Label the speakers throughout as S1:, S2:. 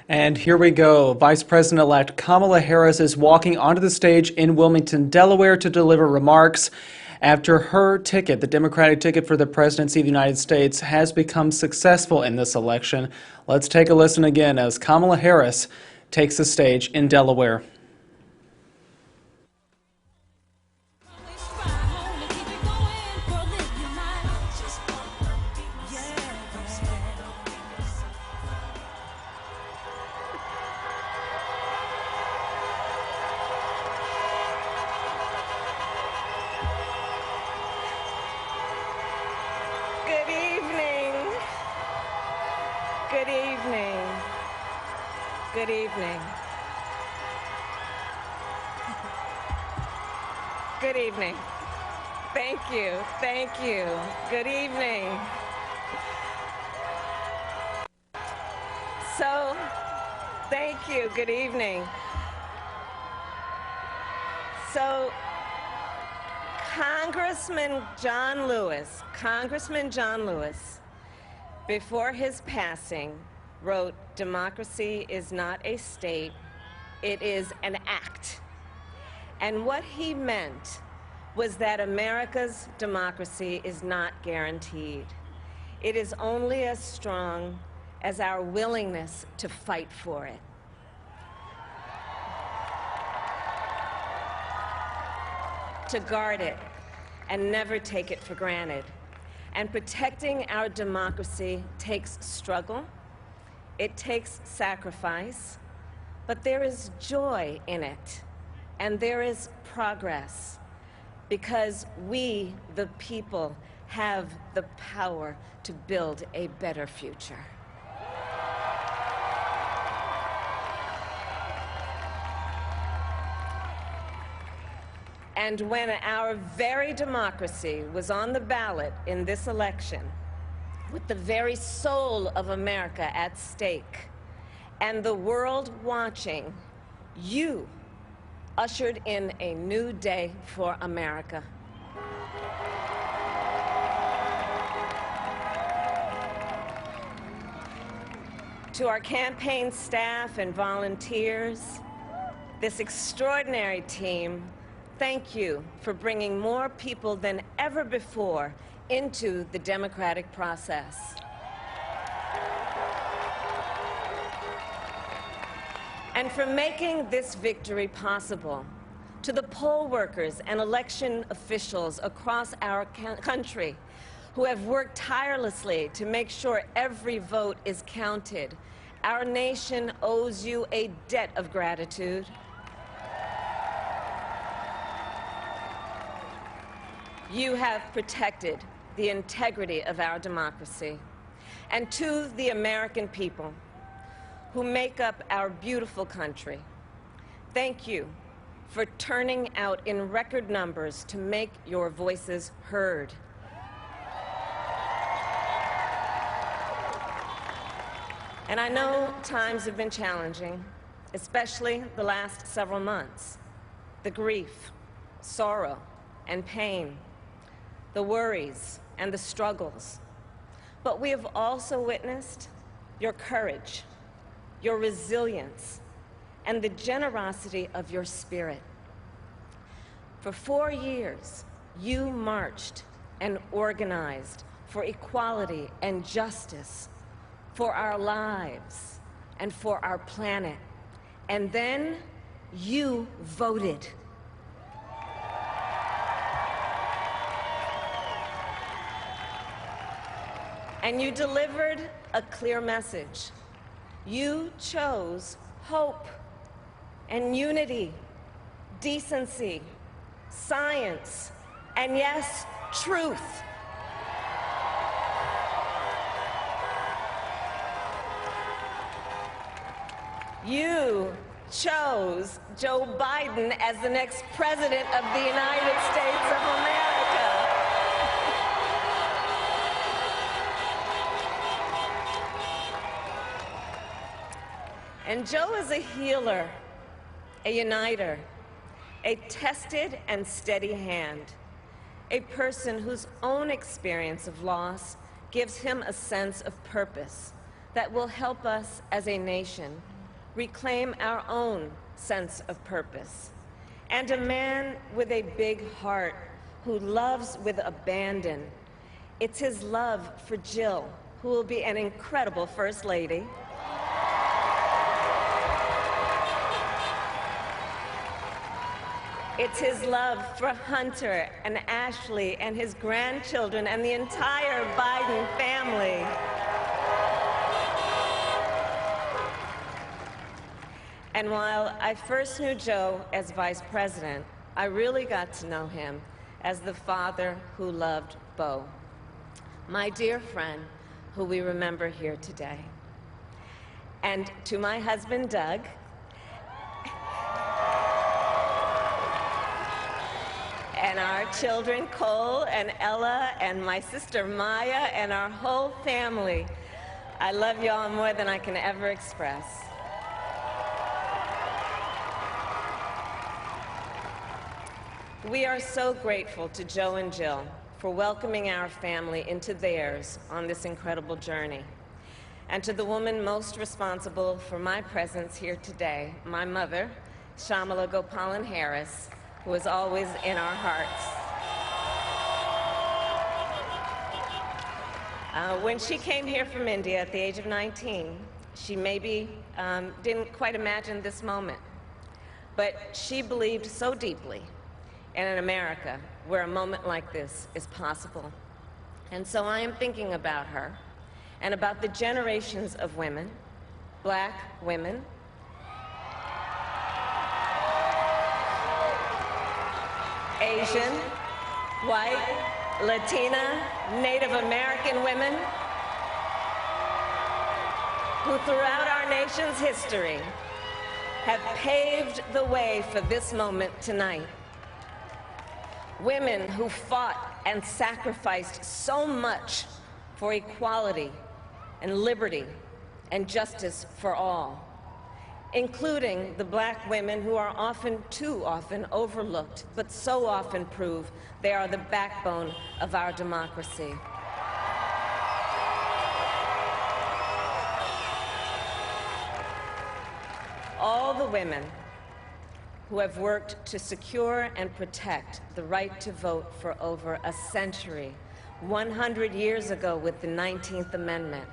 S1: And here we go. Vice President-elect Kamala Harris is walking onto the stage in Wilmington, Delaware to deliver remarks after her ticket, the Democratic ticket for the presidency of the United States, has become successful in this election. Let's take a listen again as Kamala Harris takes the stage in Delaware.
S2: Good evening. Good evening. Good evening. Good evening. Thank you. Thank you. Good evening. So, thank you. Good evening. So, Congressman John Lewis, before his passing, wrote, "Democracy is not a state, it is an act." And what he meant was that America's democracy is not guaranteed. It is only as strong as our willingness to fight for it. To guard it and never take it for granted. And protecting our democracy takes struggle, it takes sacrifice, but there is joy in it, and there is progress, because we, the people, have the power to build a better future. And when our very democracy was on the ballot in this election, with the very soul of America at stake, and the world watching, you ushered in a new day for America. To our campaign staff and volunteers, this extraordinary team, thank you for bringing more people than ever before into the democratic process. And for making this victory possible. To the poll workers and election officials across our country who have worked tirelessly to make sure every vote is counted, our nation owes you a debt of gratitude. You have protected the integrity of our democracy. And to the American people who make up our beautiful country, thank you for turning out in record numbers to make your voices heard. And I know times have been challenging, especially the last several months. The grief, sorrow, and pain, the worries and the struggles. But we have also witnessed your courage, your resilience, and the generosity of your spirit. For 4 years, you marched and organized for equality and justice, for our lives and for our planet. And then you voted. And you delivered a clear message. You chose hope and unity, decency, science, and yes, truth. You chose Joe Biden as the next president of the United States of America. And Joe is a healer, a uniter, a tested and steady hand, a person whose own experience of loss gives him a sense of purpose that will help us as a nation reclaim our own sense of purpose, and a man with a big heart who loves with abandon. It's his love for Jill, who will be an incredible First Lady. It's his love for Hunter and Ashley and his grandchildren and the entire Biden family. And while I first knew Joe as vice president, I really got to know him as the father who loved Bo, my dear friend who we remember here today. And to my husband, Doug, and our children, Cole and Ella, and my sister Maya, and our whole family, I love you all more than I can ever express. We are so grateful to Joe and Jill for welcoming our family into theirs on this incredible journey. And to the woman most responsible for my presence here today, my mother, Kamala Harris, who is always in our hearts. When she came here from India at the age of 19, she maybe didn't quite imagine this moment, but she believed so deeply in an America where a moment like this is possible. And so I am thinking about her and about the generations of women, Black women, Asian, white, Latina, Native American women who throughout our nation's history have paved the way for this moment tonight. Women who fought and sacrificed so much for equality and liberty and justice for all, including the Black women who are often, too often, overlooked, but so often prove they are the backbone of our democracy. All the women who have worked to secure and protect the right to vote for over a century, 100 years ago with the 19th Amendment,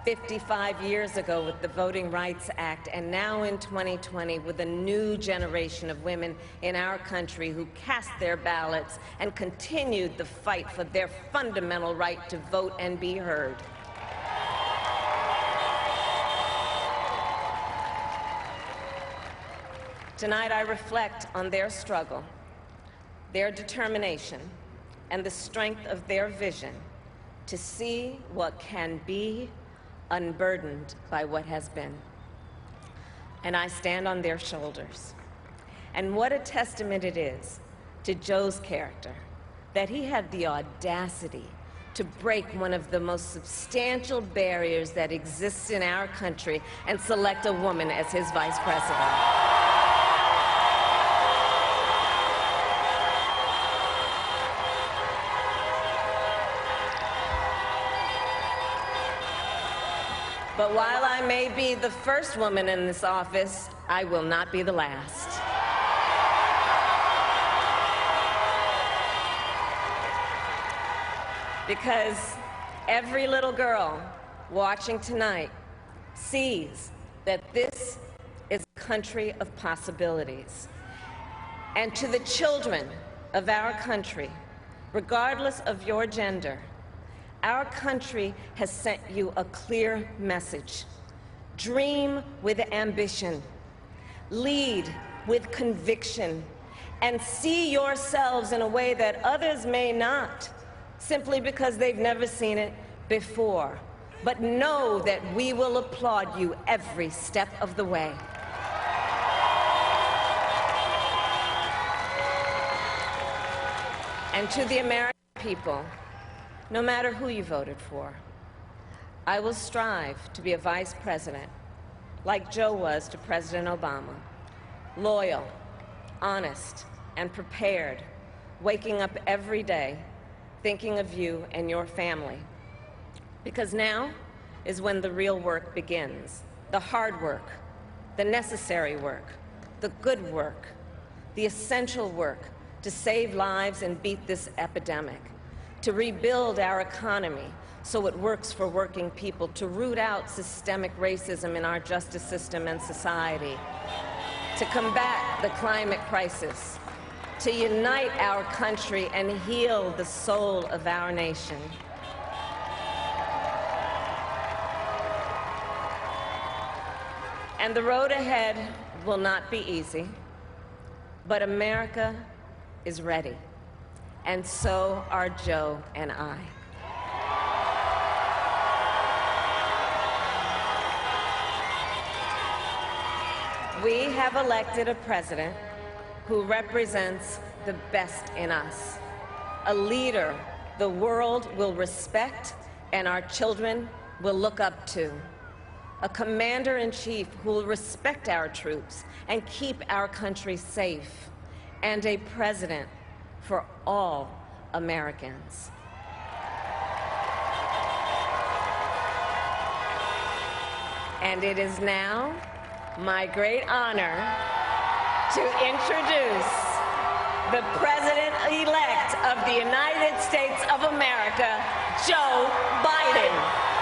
S2: 55 years ago with the Voting Rights Act, and now in 2020 with a new generation of women in our country who cast their ballots and continued the fight for their fundamental right to vote and be heard. Tonight I reflect on their struggle, their determination, and the strength of their vision to see what can be unburdened by what has been. And I stand on their shoulders. And what a testament it is to Joe's character that he had the audacity to break one of the most substantial barriers that exists in our country and select a woman as his vice president. But while I may be the first woman in this office, I will not be the last. Because every little girl watching tonight sees that this is a country of possibilities. And to the children of our country, regardless of your gender, our country has sent you a clear message. Dream with ambition, lead with conviction, and see yourselves in a way that others may not, simply because they've never seen it before. But know that we will applaud you every step of the way. And to the American people, no matter who you voted for, I will strive to be a vice president, like Joe was to President Obama, loyal, honest, and prepared, waking up every day thinking of you and your family. Because now is when the real work begins, the hard work, the necessary work, the good work, the essential work to save lives and beat this epidemic, to rebuild our economy so it works for working people, to root out systemic racism in our justice system and society, to combat the climate crisis, to unite our country and heal the soul of our nation. And the road ahead will not be easy, but America is ready, and so are Joe and I. We have elected a president who represents the best in us, a leader the world will respect and our children will look up to, a commander-in-chief who will respect our troops and keep our country safe, and a president for all Americans. And it is now my great honor to introduce the President-elect of the United States of America, Joe Biden.